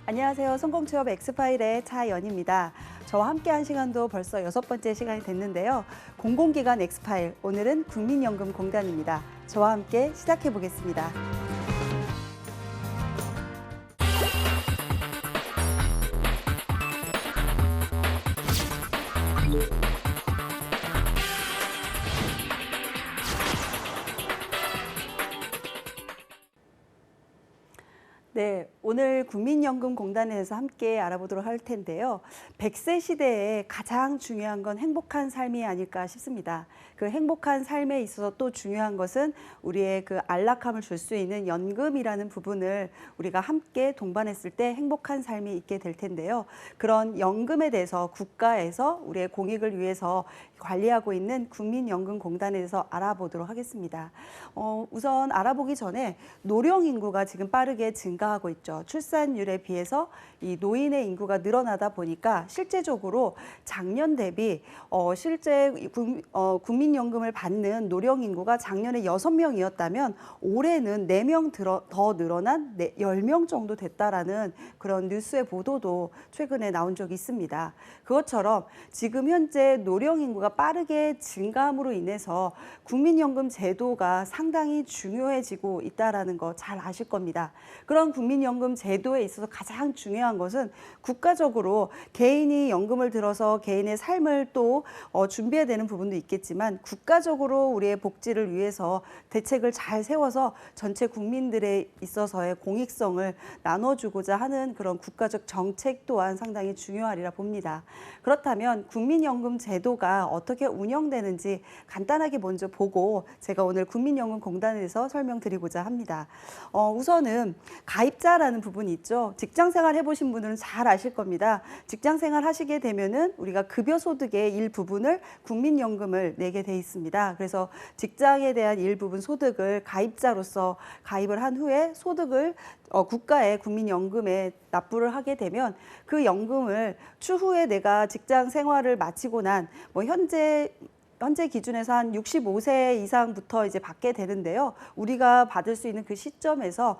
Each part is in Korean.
안녕하세요. 성공취업 엑스파일의 차연입니다. 저와 함께한 시간도 벌써 6번째 시간이 됐는데요. 공공기관 엑스파일, 오늘은 국민연금공단입니다. 저와 함께 시작해 보겠습니다. 네, 오늘 국민연금공단에 대해서 함께 알아보도록 할 텐데요. 100세 시대에 가장 중요한 건 행복한 삶이 아닐까 싶습니다. 그 행복한 삶에 있어서 또 중요한 것은 우리의 그 안락함을 줄 수 있는 연금이라는 부분을 우리가 함께 동반했을 때 행복한 삶이 있게 될 텐데요. 그런 연금에 대해서 국가에서 우리의 공익을 위해서 관리하고 있는 국민연금공단에 대해서 알아보도록 하겠습니다. 우선 알아보기 전에 노령 인구가 지금 빠르게 증가하고 있죠. 출산율에 비해서 이 노인의 인구가 늘어나다 보니까 실제적으로 작년 대비 실제 국민연금을 받는 노령 인구가 작년에 6명이었다면 올해는 4명 더 늘어난 10명 정도 됐다라는 그런 뉴스의 보도도 최근에 나온 적이 있습니다. 그것처럼 지금 현재 노령 인구가 빠르게 증가함으로 인해서 국민연금 제도가 상당히 중요해지고 있다는 거 잘 아실 겁니다. 그런 국민연금 제도에 있어서 가장 중요한 것은 국가적으로 개인이 연금을 들어서 개인의 삶을 또 준비해야 되는 부분도 있겠지만 국가적으로 우리의 복지를 위해서 대책을 잘 세워서 전체 국민들에 있어서의 공익성을 나눠주고자 하는 그런 국가적 정책 또한 상당히 중요하리라 봅니다. 그렇다면 국민연금 제도가 어떻게 운영되는지 간단하게 먼저 보고 제가 오늘 국민연금공단에 대해서 설명드리고자 합니다. 우선은 가입자라는 부분이 있죠. 직장생활 해보신 분들은 잘 아실 겁니다. 직장생활 하시게 되면은 우리가 급여소득의 일부분을 국민연금을 내게 돼 있습니다. 그래서 직장에 대한 일부분 소득을 가입자로서 가입을 한 후에 소득을 국가의 국민연금에 납부를 하게 되면 그 연금을 추후에 내가 직장 생활을 마치고 난 현재 기준에서 한 65세 이상부터 이제 받게 되는데요. 우리가 받을 수 있는 그 시점에서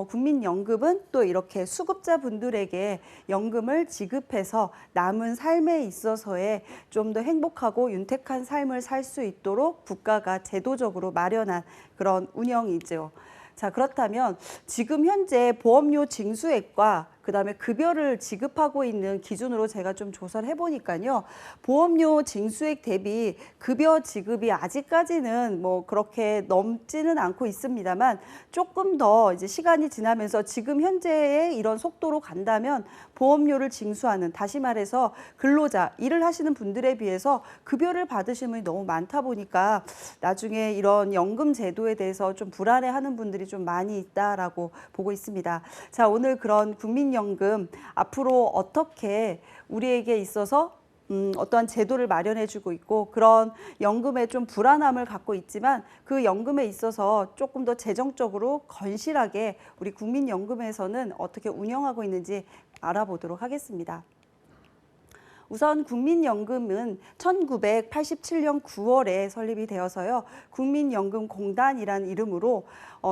국민연금은 또 이렇게 수급자분들에게 연금을 지급해서 남은 삶에 있어서의 좀 더 행복하고 윤택한 삶을 살 수 있도록 국가가 제도적으로 마련한 그런 운영이죠. 자, 그렇다면 지금 현재 보험료 징수액과 그다음에 급여를 지급하고 있는 기준으로 제가 좀 조사를 해보니까요. 보험료 징수액 대비 급여 지급이 아직까지는 뭐 그렇게 넘지는 않고 있습니다만 조금 더 이제 시간이 지나면서 지금 현재의 이런 속도로 간다면 보험료를 징수하는, 다시 말해서 근로자, 일을 하시는 분들에 비해서 급여를 받으시는 분이 너무 많다 보니까 나중에 이런 연금 제도에 대해서 좀 불안해하는 분들이 좀 많이 있다라고 보고 있습니다. 자, 오늘 그런 국민연금 앞으로 어떻게 우리에게 있어서 어떠한 제도를 마련해주고 있고 그런 연금에 좀 불안함을 갖고 있지만 그 연금에 있어서 조금 더 재정적으로 건실하게 우리 국민연금에서는 어떻게 운영하고 있는지 알아보도록 하겠습니다. 우선 국민연금은 1987년 9월에 설립이 되어서요. 국민연금공단이라는 이름으로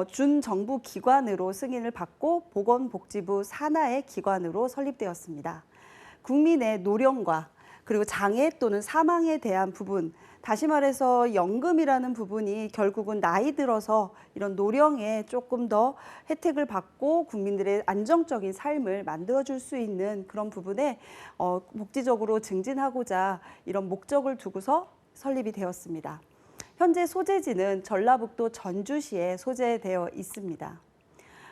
준정부 기관으로 승인을 받고 보건복지부 산하의 기관으로 설립되었습니다. 국민의 노령과 그리고 장애 또는 사망에 대한 부분, 다시 말해서 연금이라는 부분이 결국은 나이 들어서 이런 노령에 조금 더 혜택을 받고 국민들의 안정적인 삶을 만들어줄 수 있는 그런 부분에 복지적으로 증진하고자 이런 목적을 두고서 설립이 되었습니다. 현재 소재지는 전라북도 전주시에 소재되어 있습니다.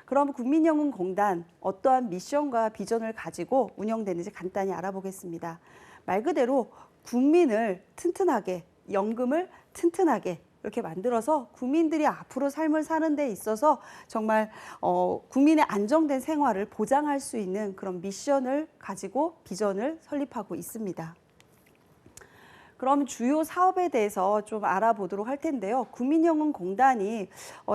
그럼 국민연금공단 어떠한 미션과 비전을 가지고 운영되는지 간단히 알아보겠습니다. 말 그대로 국민을 튼튼하게, 연금을 튼튼하게 이렇게 만들어서 국민들이 앞으로 삶을 사는 데 있어서 정말 국민의 안정된 생활을 보장할 수 있는 그런 미션을 가지고 비전을 설립하고 있습니다. 그럼 주요 사업에 대해서 좀 알아보도록 할 텐데요. 국민연금공단이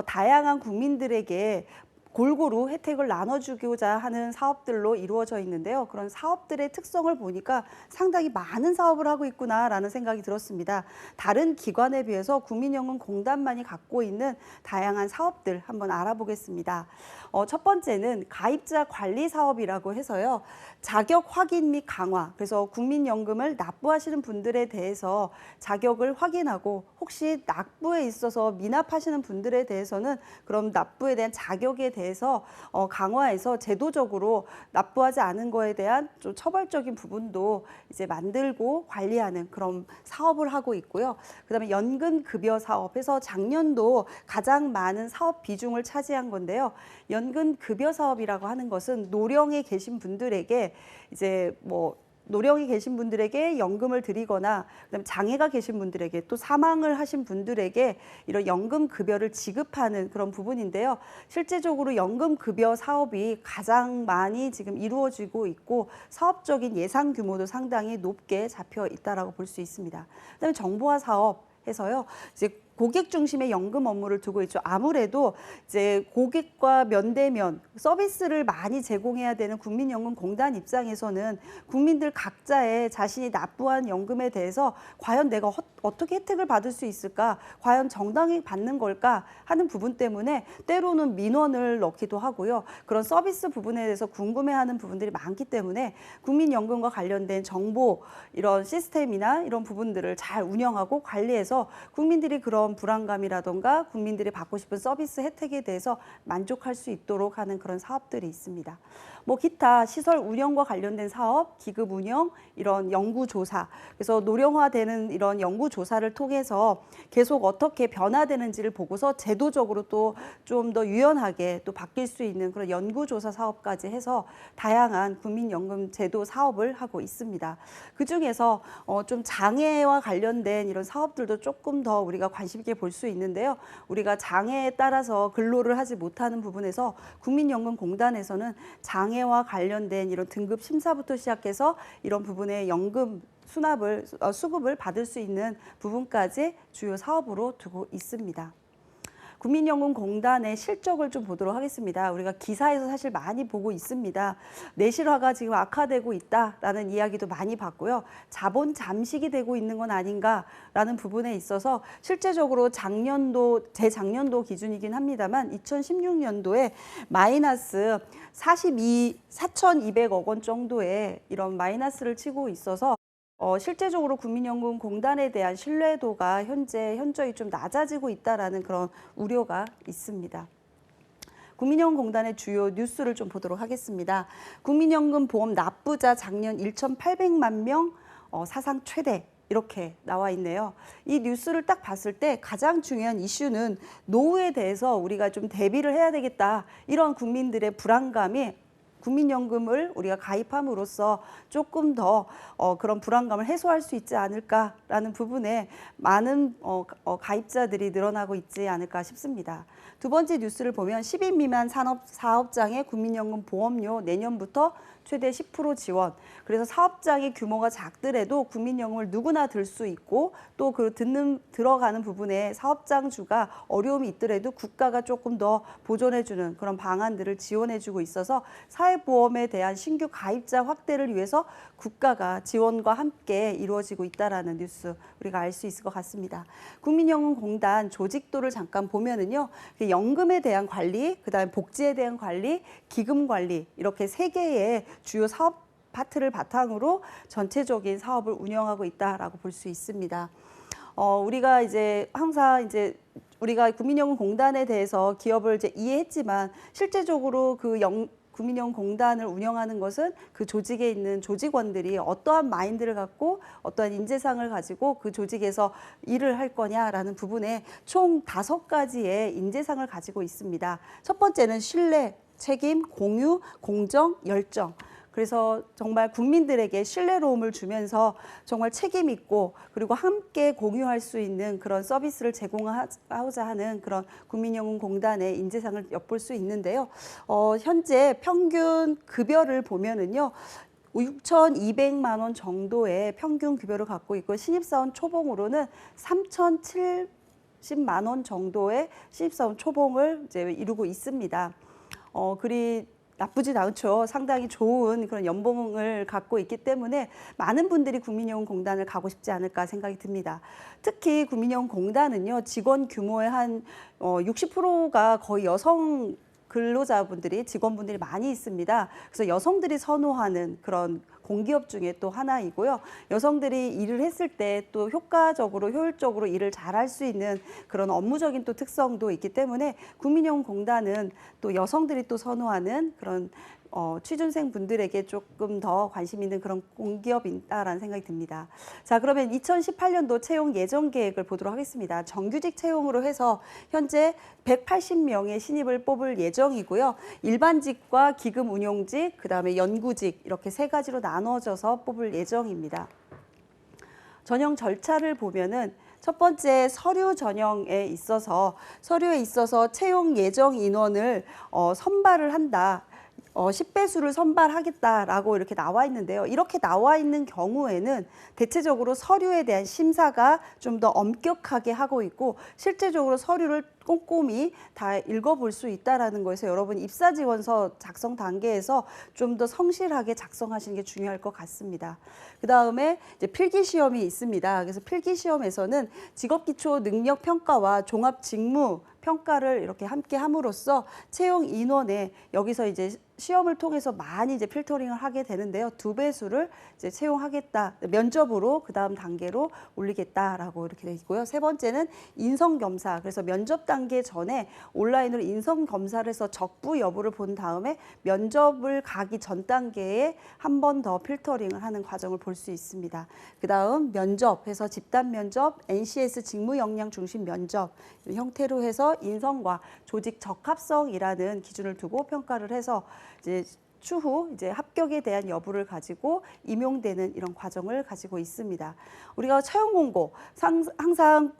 다양한 국민들에게 골고루 혜택을 나눠주고자 하는 사업들로 이루어져 있는데요. 그런 사업들의 특성을 보니까 상당히 많은 사업을 하고 있구나라는 생각이 들었습니다. 다른 기관에 비해서 국민연금공단만이 갖고 있는 다양한 사업들 한번 알아보겠습니다. 첫 번째는 가입자 관리 사업이라고 해서요. 자격 확인 및 강화. 그래서 국민연금을 납부하시는 분들에 대해서 자격을 확인하고 혹시 납부에 있어서 미납하시는 분들에 대해서는 그럼 납부에 대한 자격에 대해서 강화해서 제도적으로 납부하지 않은 거에 대한 좀 처벌적인 부분도 이제 만들고 관리하는 그런 사업을 하고 있고요. 그다음에 연금급여 사업에서 작년도 가장 많은 사업 비중을 차지한 건데요. 연금급여 사업이라고 하는 것은 노령에 계신 분들에게 이제 노령이 계신 분들에게 연금을 드리거나 그다음에 장애가 계신 분들에게 또 사망을 하신 분들에게 이런 연금 급여를 지급하는 그런 부분인데요. 실제적으로 연금 급여 사업이 가장 많이 지금 이루어지고 있고 사업적인 예상 규모도 상당히 높게 잡혀 있다라고 볼 수 있습니다. 그다음에 정보화 사업 해서요. 이제 고객 중심의 연금 업무를 두고 있죠. 아무래도 이제 고객과 면대면 서비스를 많이 제공해야 되는 국민연금공단 입장에서는 국민들 각자의 자신이 납부한 연금에 대해서 과연 내가 어떻게 혜택을 받을 수 있을까? 과연 정당히 받는 걸까? 하는 부분 때문에 때로는 민원을 넣기도 하고요. 그런 서비스 부분에 대해서 궁금해하는 부분들이 많기 때문에 국민연금과 관련된 정보 이런 시스템이나 이런 부분들을 잘 운영하고 관리해서 국민들이 그런 불안감이라던가 국민들이 받고 싶은 서비스 혜택에 대해서 만족할 수 있도록 하는 그런 사업들이 있습니다. 기타 시설 운영과 관련된 사업, 기급 운영, 이런 연구조사, 그래서 노령화되는 이런 연구조사를 통해서 계속 어떻게 변화되는지를 보고서 제도적으로 또 좀 더 유연하게 또 바뀔 수 있는 그런 연구조사 사업까지 해서 다양한 국민연금 제도 사업을 하고 있습니다. 그중에서 좀 장애와 관련된 이런 사업들도 조금 더 우리가 관심 있게 볼 수 있는데요. 우리가 장애에 따라서 근로를 하지 못하는 부분에서 국민연금공단에서는 장애와 관련된 이런 등급 심사부터 시작해서 이런 부분에 연금 수급을 받을 수 있는 부분까지 주요 사업으로 두고 있습니다. 국민연금공단의 실적을 좀 보도록 하겠습니다. 우리가 기사에서 사실 많이 보고 있습니다. 내실화가 지금 악화되고 있다라는 이야기도 많이 봤고요. 자본 잠식이 되고 있는 건 아닌가라는 부분에 있어서 실제적으로 재작년도 기준이긴 합니다만 2016년도에 마이너스 4,200억 원 정도의 이런 마이너스를 치고 있어서 실제적으로 국민연금공단에 대한 신뢰도가 현저히 좀 낮아지고 있다라는 그런 우려가 있습니다. 국민연금공단의 주요 뉴스를 좀 보도록 하겠습니다. 국민연금 보험 납부자 작년 1,800만 명 사상 최대 이렇게 나와 있네요. 이 뉴스를 딱 봤을 때 가장 중요한 이슈는 노후에 대해서 우리가 좀 대비를 해야 되겠다. 이런 국민들의 불안감이 국민연금을 우리가 가입함으로써 조금 더 그런 불안감을 해소할 수 있지 않을까라는 부분에 많은 가입자들이 늘어나고 있지 않을까 싶습니다. 두 번째 뉴스를 보면 10인 미만 사업장의 국민연금 보험료 내년부터 최대 10% 지원. 그래서 사업장의 규모가 작더라도 국민연금을 누구나 들 수 있고 또 들어가는 부분에 사업장주가 어려움이 있더라도 국가가 조금 더 보존해주는 그런 방안들을 지원해주고 있어서 사회보험에 대한 신규 가입자 확대를 위해서 국가가 지원과 함께 이루어지고 있다라는 뉴스 우리가 알 수 있을 것 같습니다. 국민연금공단 조직도를 잠깐 보면은요, 연금에 대한 관리, 그다음에 복지에 대한 관리, 기금 관리 이렇게 세 개의 주요 사업 파트를 바탕으로 전체적인 사업을 운영하고 있다라고 볼 수 있습니다. 우리가 항상 우리가 국민연금공단에 대해서 기업을 이해했지만 실제적으로 국민연금공단을 운영하는 것은 그 조직에 있는 조직원들이 어떠한 마인드를 갖고 어떠한 인재상을 가지고 그 조직에서 일을 할 거냐라는 부분에 총 5가지의 인재상을 가지고 있습니다. 첫 번째는 신뢰, 책임, 공유, 공정, 열정. 그래서 정말 국민들에게 신뢰로움을 주면서 정말 책임 있고 그리고 함께 공유할 수 있는 그런 서비스를 제공하고자 하는 그런 국민연금공단의 인재상을 엿볼 수 있는데요. 현재 평균 급여를 보면은요. 6,200만 원 정도의 평균 급여를 갖고 있고 신입사원 초봉으로는 3,070만 원 정도의 신입사원 초봉을 이루고 있습니다. 나쁘진 않죠. 상당히 좋은 그런 연봉을 갖고 있기 때문에 많은 분들이 국민연금공단을 가고 싶지 않을까 생각이 듭니다. 특히 국민연금공단은요, 직원 규모의 한 60%가 거의 여성 근로자분들이, 직원분들이 많이 있습니다. 그래서 여성들이 선호하는 그런 공기업 중에 또 하나이고요. 여성들이 일을 했을 때 또 효과적으로, 효율적으로 일을 잘할 수 있는 그런 업무적인 또 특성도 있기 때문에 국민연금공단은 또 여성들이 또 선호하는 그런 취준생 분들에게 조금 더 관심 있는 그런 공기업이다라는 생각이 듭니다. 자, 그러면 2018년도 채용 예정 계획을 보도록 하겠습니다. 정규직 채용으로 해서 현재 180명의 신입을 뽑을 예정이고요. 일반직과 기금 운용직, 그다음에 연구직 이렇게 세 가지로 나눠져서 뽑을 예정입니다. 전형 절차를 보면은 첫 번째 서류에 있어서 채용 예정 인원을 선발을 한다. 10배수를 선발하겠다라고 이렇게 나와 있는데요. 이렇게 나와 있는 경우에는 대체적으로 서류에 대한 심사가 좀 더 엄격하게 하고 있고 실제적으로 서류를 꼼꼼히 다 읽어볼 수 있다라는 거에서 여러분 입사 지원서 작성 단계에서 좀 더 성실하게 작성하시는 게 중요할 것 같습니다. 그 다음에 이제 필기 시험이 있습니다. 그래서 필기 시험에서는 직업기초 능력 평가와 종합 직무 평가를 이렇게 함께 함으로써 채용 인원에 여기서 이제 시험을 통해서 많이 이제 필터링을 하게 되는데요. 2배수를 이제 채용하겠다. 면접으로 그 다음 단계로 올리겠다라고 이렇게 되어 있고요. 세 번째는 인성검사. 그래서 면접 단계 전에 온라인으로 인성검사를 해서 적부 여부를 본 다음에 면접을 가기 전 단계에 한 번 더 필터링을 하는 과정을 볼 수 있습니다. 그 다음 면접해서 집단 면접, NCS 직무 역량 중심 면접 형태로 해서 인성과 조직 적합성이라는 기준을 두고 평가를 해서 이제 추후 이제 합격에 대한 여부를 가지고 임용되는 이런 과정을 가지고 있습니다. 우리가 채용 공고 항상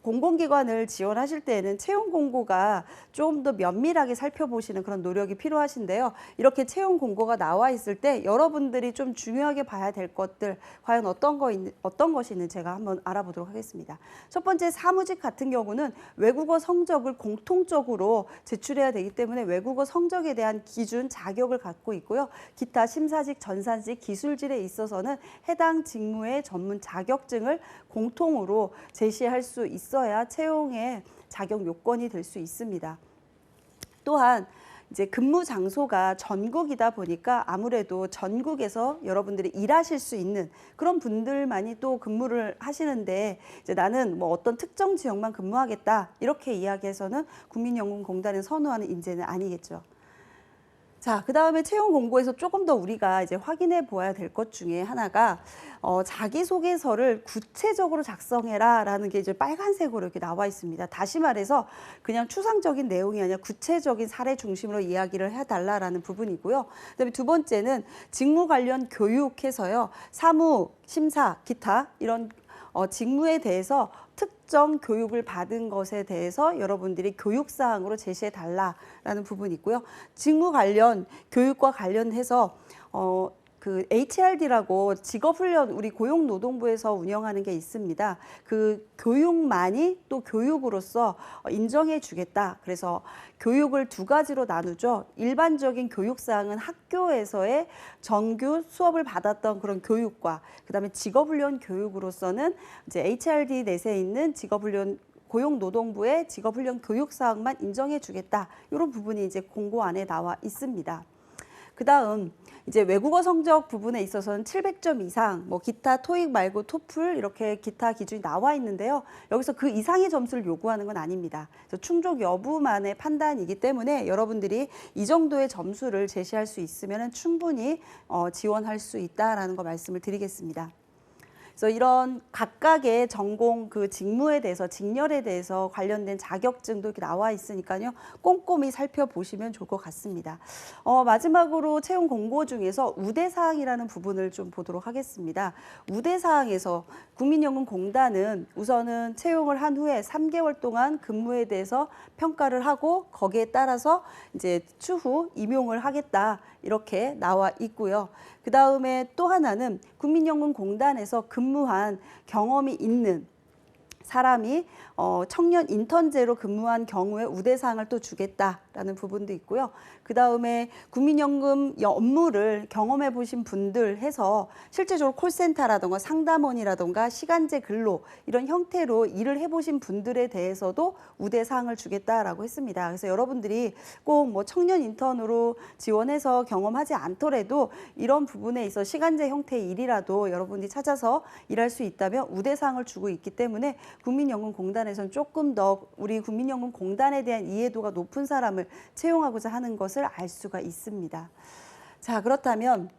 공공기관을 지원하실 때에는 채용 공고가 좀 더 면밀하게 살펴보시는 그런 노력이 필요하신데요. 이렇게 채용 공고가 나와 있을 때 여러분들이 좀 중요하게 봐야 될 것들 과연 어떤 것이 있는지 제가 한번 알아보도록 하겠습니다. 첫 번째 사무직 같은 경우는 외국어 성적을 공통적으로 제출해야 되기 때문에 외국어 성적에 대한 기준 자격을 갖고 있고요. 기타 심사직, 전산직, 기술직에 있어서는 해당 직무의 전문 자격증을 공통으로 제시할 수 있어야 채용의 자격 요건이 될 수 있습니다. 또한 이제 근무 장소가 전국이다 보니까 아무래도 전국에서 여러분들이 일하실 수 있는 그런 분들만이 또 근무를 하시는데 이제 나는 뭐 어떤 특정 지역만 근무하겠다 이렇게 이야기해서는 국민연금공단에 선호하는 인재는 아니겠죠. 자, 그 다음에 채용 공고에서 조금 더 우리가 이제 확인해 보아야 될 것 중에 하나가 자기소개서를 구체적으로 작성해라라는 게 이제 빨간색으로 이렇게 나와 있습니다. 다시 말해서 그냥 추상적인 내용이 아니라 구체적인 사례 중심으로 이야기를 해달라라는 부분이고요. 그다음에 두 번째는 직무 관련 교육해서요. 사무, 심사, 기타 이런 직무에 대해서 특정 교육을 받은 것에 대해서 여러분들이 교육사항으로 제시해 달라라는 부분이 있고요. 직무 관련 교육과 관련해서 그 HRD라고 직업훈련 우리 고용노동부에서 운영하는 게 있습니다. 그 교육만이 또 교육으로서 인정해 주겠다. 그래서 교육을 두 가지로 나누죠. 일반적인 교육사항은 학교에서의 정규 수업을 받았던 그런 교육과 그다음에 직업훈련 교육으로서는 이제 HRD 넷에 있는 직업훈련 고용노동부의 직업훈련 교육사항만 인정해 주겠다. 이런 부분이 이제 공고 안에 나와 있습니다. 그다음 이제 외국어 성적 부분에 있어서는 700점 이상, 뭐 기타 토익 말고 토플 이렇게 기타 기준이 나와 있는데요. 여기서 그 이상의 점수를 요구하는 건 아닙니다. 그래서 충족 여부만의 판단이기 때문에 여러분들이 이 정도의 점수를 제시할 수 있으면 충분히 지원할 수 있다라는 거 말씀을 드리겠습니다. 그래서 이런 각각의 전공 그 직무에 대해서 직렬에 대해서 관련된 자격증도 이렇게 나와 있으니까요. 꼼꼼히 살펴보시면 좋을 것 같습니다. 마지막으로 채용 공고 중에서 우대사항이라는 부분을 좀 보도록 하겠습니다. 우대사항에서 국민연금공단은 우선은 채용을 한 후에 3개월 동안 근무에 대해서 평가를 하고 거기에 따라서 이제 추후 임용을 하겠다 이렇게 나와 있고요. 그 다음에 또 하나는 국민연금공단에서 근무한 경험이 있는 사람이 청년 인턴제로 근무한 경우에 우대사항을 또 주겠다라는 있다라는 부분도 있고요. 그 다음에 국민연금 업무를 경험해 보신 분들 해서 실제적으로 콜센터라든가 상담원이라든가 시간제 근로 이런 형태로 일을 해보신 분들에 대해서도 우대사항을 주겠다라고 했습니다. 그래서 여러분들이 꼭 뭐 청년 인턴으로 지원해서 경험하지 않더라도 이런 부분에 있어 시간제 형태의 일이라도 여러분들이 찾아서 일할 수 있다면 우대사항을 주고 있기 때문에 국민연금공단에서는 조금 더 우리 국민연금공단에 대한 이해도가 높은 사람을 채용하고자 하는 것을 알 수가 있습니다. 자, 그렇다면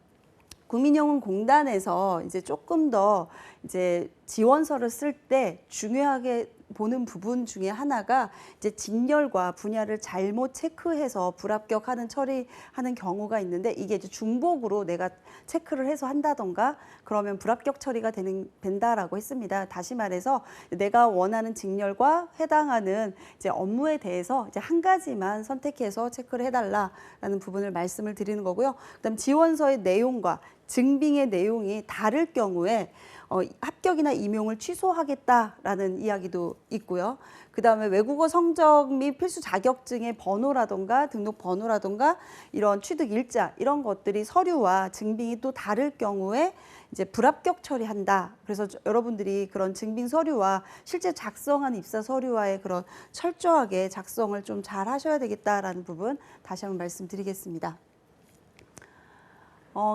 국민연금공단에서 이제 조금 더 이제 지원서를 쓸 때 중요하게 보는 부분 중에 하나가 이제 직렬과 분야를 잘못 체크해서 불합격하는 처리하는 경우가 있는데 이게 이제 중복으로 내가 체크를 해서 한다던가 그러면 불합격 처리가 된다라고 했습니다. 다시 말해서 내가 원하는 직렬과 해당하는 이제 업무에 대해서 이제 한 가지만 선택해서 체크를 해달라라는 부분을 말씀을 드리는 거고요. 그다음 지원서의 내용과 증빙의 내용이 다를 경우에 합격이나 임용을 취소하겠다라는 이야기도 있고요. 그 다음에 외국어 성적 및 필수 자격증의 번호라던가 등록 번호라던가 이런 취득 일자 이런 것들이 서류와 증빙이 또 다를 경우에 이제 불합격 처리한다. 그래서 여러분들이 그런 증빙 서류와 실제 작성한 입사 서류와의 그런 철저하게 작성을 좀 잘 하셔야 되겠다라는 부분 다시 한번 말씀드리겠습니다.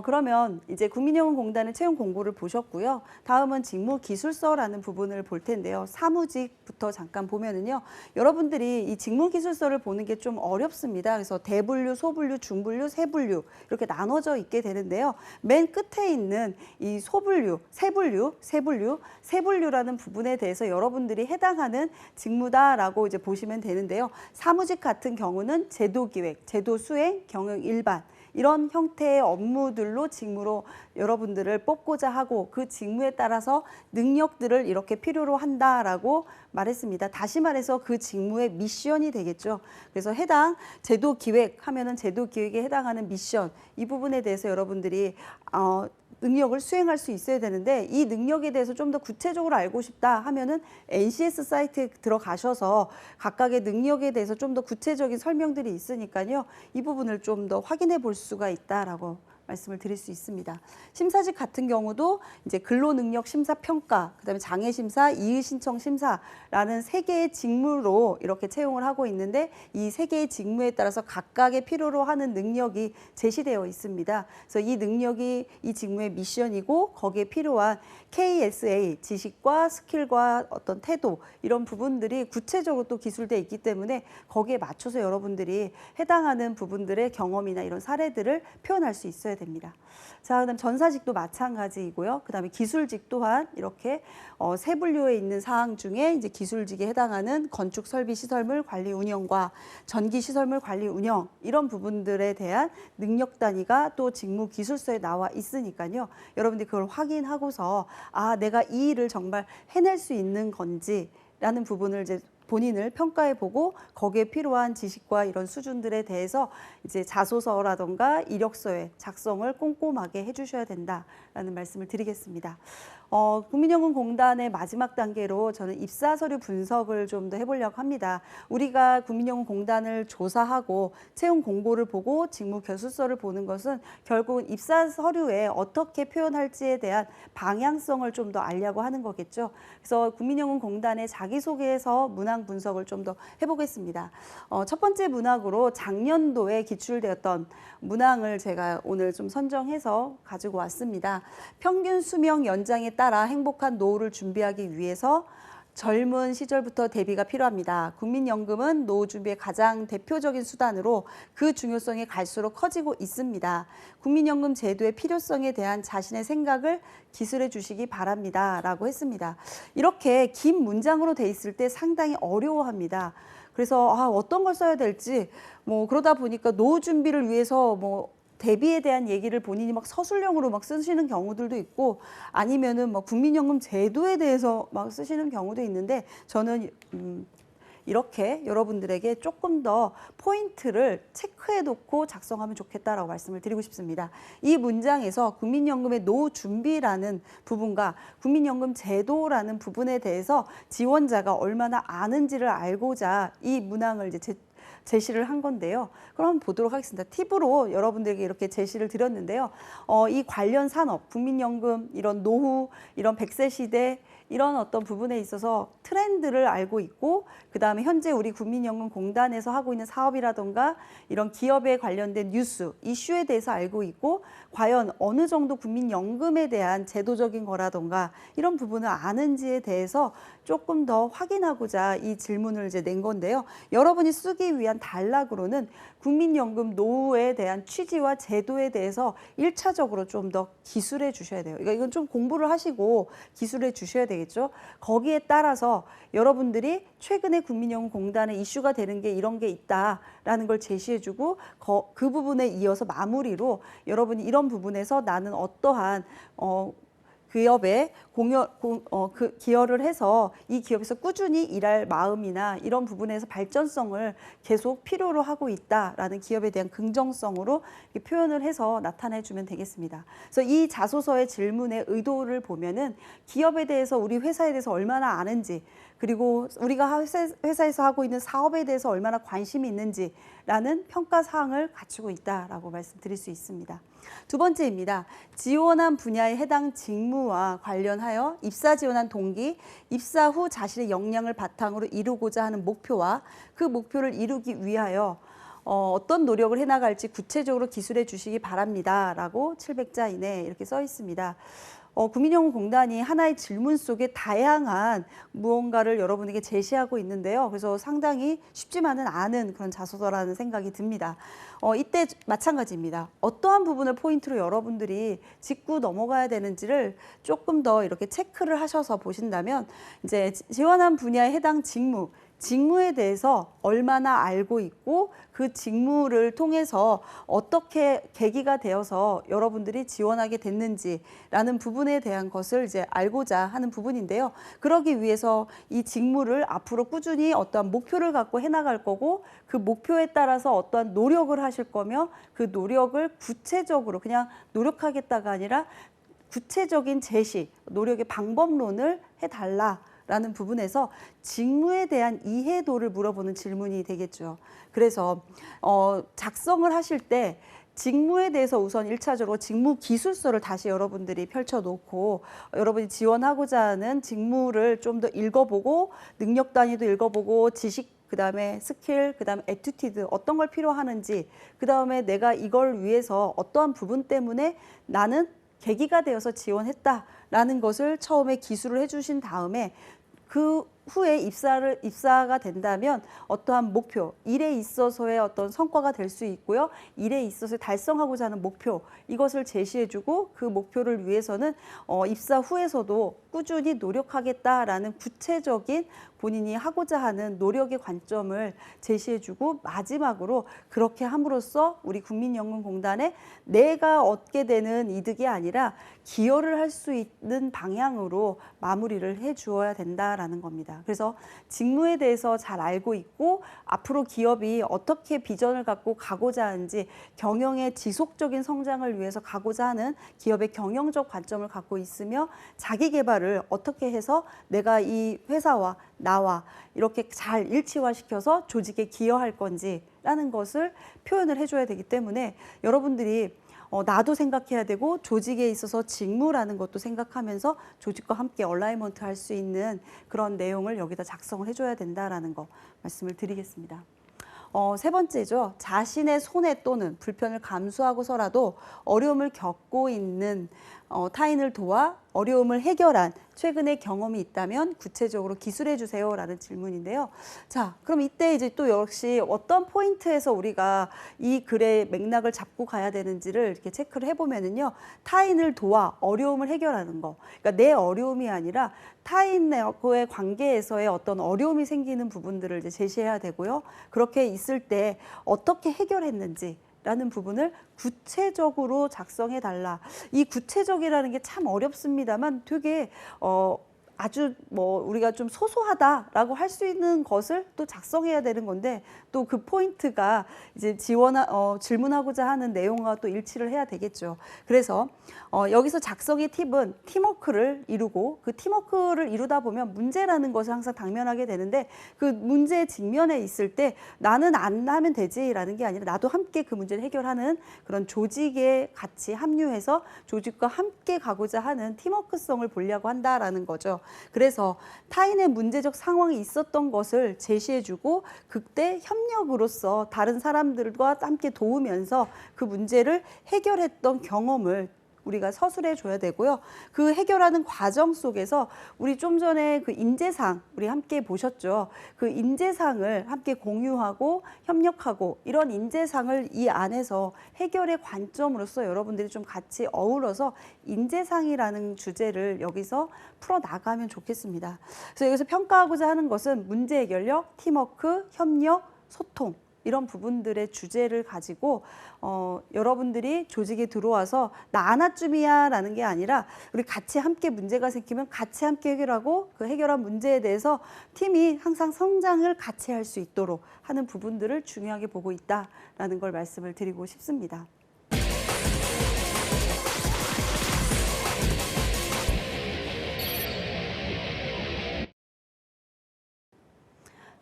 그러면 이제 국민연금공단의 채용 공고를 보셨고요. 다음은 직무기술서라는 부분을 볼 텐데요. 사무직부터 잠깐 보면은요. 여러분들이 이 직무기술서를 보는 게 좀 어렵습니다. 그래서 대분류, 소분류, 중분류, 세분류 이렇게 나눠져 있게 되는데요. 맨 끝에 있는 이 소분류, 세분류라는 부분에 대해서 여러분들이 해당하는 직무다라고 이제 보시면 되는데요. 사무직 같은 경우는 제도기획, 제도수행, 경영일반 이런 형태의 업무들로 직무로 여러분들을 뽑고자 하고 그 직무에 따라서 능력들을 이렇게 필요로 한다라고 말했습니다. 다시 말해서 그 직무의 미션이 되겠죠. 그래서 해당 제도 기획 하면은 제도 기획에 해당하는 미션 이 부분에 대해서 여러분들이 능력을 수행할 수 있어야 되는데 이 능력에 대해서 좀 더 구체적으로 알고 싶다 하면은 NCS 사이트에 들어가셔서 각각의 능력에 대해서 좀 더 구체적인 설명들이 있으니까요. 이 부분을 좀 더 확인해 볼 수가 있다라고 말씀을 드릴 수 있습니다. 심사직 같은 경우도 이제 근로능력 심사 평가, 그다음에 장애 심사, 이의 신청 심사라는 세 개의 직무로 이렇게 채용을 하고 있는데 이 세 개의 직무에 따라서 각각의 필요로 하는 능력이 제시되어 있습니다. 그래서 이 능력이 이 직무의 미션이고 거기에 필요한 KSA 지식과 스킬과 어떤 태도 이런 부분들이 구체적으로 또 기술되어 있기 때문에 거기에 맞춰서 여러분들이 해당하는 부분들의 경험이나 이런 사례들을 표현할 수 있어야 됩니다. 자, 그다음 전사직도 마찬가지이고요. 그다음에 기술직 또한 이렇게 세 분류에 있는 사항 중에 이제 기술직에 해당하는 건축 설비 시설물 관리 운영과 전기 시설물 관리 운영 이런 부분들에 대한 능력 단위가 또 직무 기술서에 나와 있으니까요. 여러분들이 그걸 확인하고서 아, 내가 이 일을 정말 해낼 수 있는 건지라는 부분을 이제 본인을 평가해보고 거기에 필요한 지식과 이런 수준들에 대해서 이제 자소서라던가 이력서의 작성을 꼼꼼하게 해주셔야 된다라는 말씀을 드리겠습니다. 국민연금공단의 마지막 단계로 저는 입사 서류 분석을 좀 더 해보려고 합니다. 우리가 국민연금공단을 조사하고 채용 공고를 보고 직무 교수서를 보는 것은 결국은 입사 서류에 어떻게 표현할지에 대한 방향성을 좀 더 알려고 하는 거겠죠. 그래서 국민연금공단의 자기소개서 문항 분석을 좀 더 해보겠습니다. 첫 번째 문항으로 작년도에 기출되었던 문항을 제가 오늘 좀 선정해서 가지고 왔습니다. 평균 수명 연장에 따라 행복한 노후를 준비하기 위해서 젊은 시절부터 대비가 필요합니다. 국민연금은 노후 준비의 가장 대표적인 수단으로 그 중요성이 갈수록 커지고 있습니다. 국민연금 제도의 필요성에 대한 자신의 생각을 기술해 주시기 바랍니다. 라고 했습니다. 이렇게 긴 문장으로 돼 있을 때 상당히 어려워합니다. 그래서 어떤 걸 써야 될지 그러다 보니까 노후 준비를 위해서 대비에 대한 얘기를 본인이 막 서술형으로 막 쓰시는 경우들도 있고 아니면은 국민연금 제도에 대해서 막 쓰시는 경우도 있는데 저는 이렇게 여러분들에게 조금 더 포인트를 체크해 놓고 작성하면 좋겠다라고 말씀을 드리고 싶습니다. 이 문장에서 국민연금의 노후 준비라는 부분과 국민연금 제도라는 부분에 대해서 지원자가 얼마나 아는지를 알고자 이 문항을 이제 제시를 한 건데요. 그럼 한번 보도록 하겠습니다. 팁으로 여러분들에게 이렇게 제시를 드렸는데요. 이 관련 산업, 국민연금, 이런 노후, 이런 100세 시대, 이런 어떤 부분에 있어서 트렌드를 알고 있고, 그 다음에 현재 우리 국민연금공단에서 하고 있는 사업이라던가 이런 기업에 관련된 뉴스, 이슈에 대해서 알고 있고, 과연 어느 정도 국민연금에 대한 제도적인 거라던가 이런 부분을 아는지에 대해서 조금 더 확인하고자 이 질문을 이제 낸 건데요. 여러분이 쓰기 위한 단락으로는 국민연금 노후에 대한 취지와 제도에 대해서 1차적으로 좀 더 기술해 주셔야 돼요. 그러니까 이건 좀 공부를 하시고 기술해 주셔야 되겠죠. 거기에 따라서 여러분들이 최근에 국민연금공단에 이슈가 되는 게 이런 게 있다라는 걸 제시해주고 그 부분에 이어서 마무리로 여러분이 이런 부분에서 나는 어떠한 기업에 기여를 해서 이 기업에서 꾸준히 일할 마음이나 이런 부분에서 발전성을 계속 필요로 하고 있다라는 기업에 대한 긍정성으로 표현을 해서 나타내 주면 되겠습니다. 그래서 이 자소서의 질문의 의도를 보면은 기업에 대해서 우리 회사에 대해서 얼마나 아는지, 그리고 우리가 회사에서 하고 있는 사업에 대해서 얼마나 관심이 있는지라는 평가 사항을 갖추고 있다라고 말씀드릴 수 있습니다. 두 번째입니다. 지원한 분야에 해당 직무와 관련하여 입사 지원한 동기, 입사 후 자신의 역량을 바탕으로 이루고자 하는 목표와 그 목표를 이루기 위하여 어떤 노력을 해나갈지 구체적으로 기술해 주시기 바랍니다. 라고 700자 이내 이렇게 써 있습니다. 국민연금공단이 하나의 질문 속에 다양한 무언가를 여러분에게 제시하고 있는데요. 그래서 상당히 쉽지만은 않은 그런 자소서라는 생각이 듭니다. 이때 마찬가지입니다. 어떠한 부분을 포인트로 여러분들이 짚고 넘어가야 되는지를 조금 더 이렇게 체크를 하셔서 보신다면, 이제 지원한 분야에 해당 직무에 대해서 얼마나 알고 있고 그 직무를 통해서 어떻게 계기가 되어서 여러분들이 지원하게 됐는지라는 부분에 대한 것을 이제 알고자 하는 부분인데요. 그러기 위해서 이 직무를 앞으로 꾸준히 어떠한 목표를 갖고 해나갈 거고, 그 목표에 따라서 어떠한 노력을 하실 거며, 그 노력을 구체적으로 그냥 노력하겠다가 아니라 구체적인 제시, 노력의 방법론을 해달라. 라는 부분에서 직무에 대한 이해도를 물어보는 질문이 되겠죠. 그래서 작성을 하실 때 직무에 대해서 우선 1차적으로 직무 기술서를 다시 여러분들이 펼쳐놓고, 여러분이 지원하고자 하는 직무를 좀 더 읽어보고, 능력 단위도 읽어보고, 지식, 그 다음에 스킬, 그 다음에 애티튜드, 어떤 걸 필요하는지, 그 다음에 내가 이걸 위해서 어떠한 부분 때문에 나는 계기가 되어서 지원했다라는 것을 처음에 기술을 해주신 다음에, 그 후에 입사가 된다면 어떠한 목표, 일에 있어서의 어떤 성과가 될 수 있고요. 일에 있어서 달성하고자 하는 목표, 이것을 제시해주고, 그 목표를 위해서는 입사 후에서도 꾸준히 노력하겠다라는 구체적인 본인이 하고자 하는 노력의 관점을 제시해주고, 마지막으로 그렇게 함으로써 우리 국민연금공단에 내가 얻게 되는 이득이 아니라 기여를 할 수 있는 방향으로 마무리를 해주어야 된다라는 겁니다. 그래서 직무에 대해서 잘 알고 있고, 앞으로 기업이 어떻게 비전을 갖고 가고자 하는지, 경영의 지속적인 성장을 위해서 가고자 하는 기업의 경영적 관점을 갖고 있으며, 자기 개발을 어떻게 해서 내가 이 회사와 나와 이렇게 잘 일치화시켜서 조직에 기여할 건지라는 것을 표현을 해줘야 되기 때문에, 여러분들이 나도 생각해야 되고 조직에 있어서 직무라는 것도 생각하면서 조직과 함께 얼라이먼트 할 수 있는 그런 내용을 여기다 작성을 해줘야 된다라는 거 말씀을 드리겠습니다. 세 번째죠. 자신의 손해 또는 불편을 감수하고서라도 어려움을 겪고 있는 타인을 도와 어려움을 해결한 최근의 경험이 있다면 구체적으로 기술해 주세요라는 질문인데요. 자, 그럼 이때 이제 또 역시 어떤 포인트에서 우리가 이 글의 맥락을 잡고 가야 되는지를 이렇게 체크를 해보면은요. 타인을 도와 어려움을 해결하는 거. 그러니까 내 어려움이 아니라 타인과의 관계에서의 어떤 어려움이 생기는 부분들을 이제 제시해야 되고요. 그렇게 있을 때 어떻게 해결했는지 라는 부분을 구체적으로 작성해 달라. 이 구체적이라는 게 참 어렵습니다만 되게 아주 뭐 우리가 좀 소소하다라고 할 수 있는 것을 또 작성해야 되는 건데 또 그 포인트가 이제 질문하고자 하는 내용과 또 일치를 해야 되겠죠. 그래서 여기서 작성의 팁은 팀워크를 이루고 그 팀워크를 이루다 보면 문제라는 것을 항상 당면하게 되는데 그 문제 직면에 있을 때 나는 안 하면 되지라는 게 아니라 나도 함께 그 문제를 해결하는 그런 조직에 같이 합류해서 조직과 함께 가고자 하는 팀워크성을 보려고 한다라는 거죠. 그래서 타인의 문제적 상황이 있었던 것을 제시해주고 그때 협력으로서 다른 사람들과 함께 도우면서 그 문제를 해결했던 경험을 우리가 서술해 줘야 되고요. 그 해결하는 과정 속에서 우리 좀 전에 그 인재상 우리 함께 보셨죠. 그 인재상을 함께 공유하고 협력하고 이런 인재상을 이 안에서 해결의 관점으로서 여러분들이 좀 같이 어우러서 인재상이라는 주제를 여기서 풀어 나가면 좋겠습니다. 그래서 여기서 평가하고자 하는 것은 문제 해결력, 팀워크, 협력, 소통 이런 부분들의 주제를 가지고 여러분들이 조직에 들어와서 나 하나쯤이야 라는 게 아니라 우리 같이 함께 문제가 생기면 같이 함께 해결하고 그 해결한 문제에 대해서 팀이 항상 성장을 같이 할 수 있도록 하는 부분들을 중요하게 보고 있다라는 걸 말씀을 드리고 싶습니다.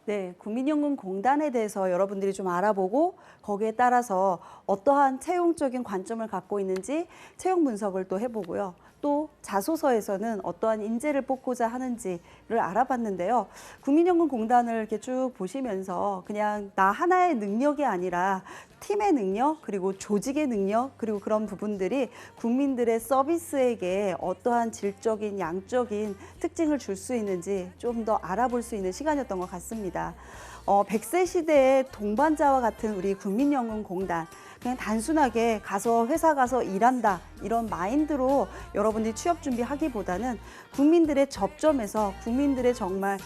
네, 국민연금공단에 대해서 여러분들이 좀 알아보고 거기에 따라서 어떠한 채용적인 관점을 갖고 있는지 채용 분석을 또 해보고요. 또 자소서에서는 어떠한 인재를 뽑고자 하는지를 알아봤는데요. 국민연금공단을 이렇게 쭉 보시면서 그냥 나 하나의 능력이 아니라 팀의 능력, 그리고 조직의 능력, 그리고 그런 부분들이 국민들의 서비스에게 어떠한 질적인, 양적인 특징을 줄 수 있는지 좀 더 알아볼 수 있는 시간이었던 것 같습니다. 100세 시대의 동반자와 같은 우리 국민연금공단, 그냥 단순하게 회사 가서 일한다 이런 마인드로 여러분들이 취업 준비하기보다는 국민들의 접점에서 국민들의 정말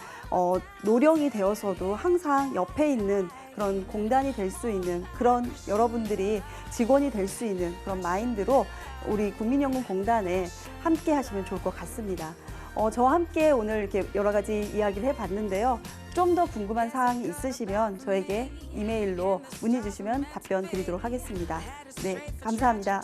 노령이 되어서도 항상 옆에 있는 그런 공단이 될 수 있는 그런 여러분들이 직원이 될 수 있는 그런 마인드로 우리 국민연금공단에 함께 하시면 좋을 것 같습니다. 저와 함께 오늘 이렇게 여러 가지 이야기를 해봤는데요. 좀 더 궁금한 사항이 있으시면 저에게 이메일로 문의 주시면 답변 드리도록 하겠습니다. 네, 감사합니다.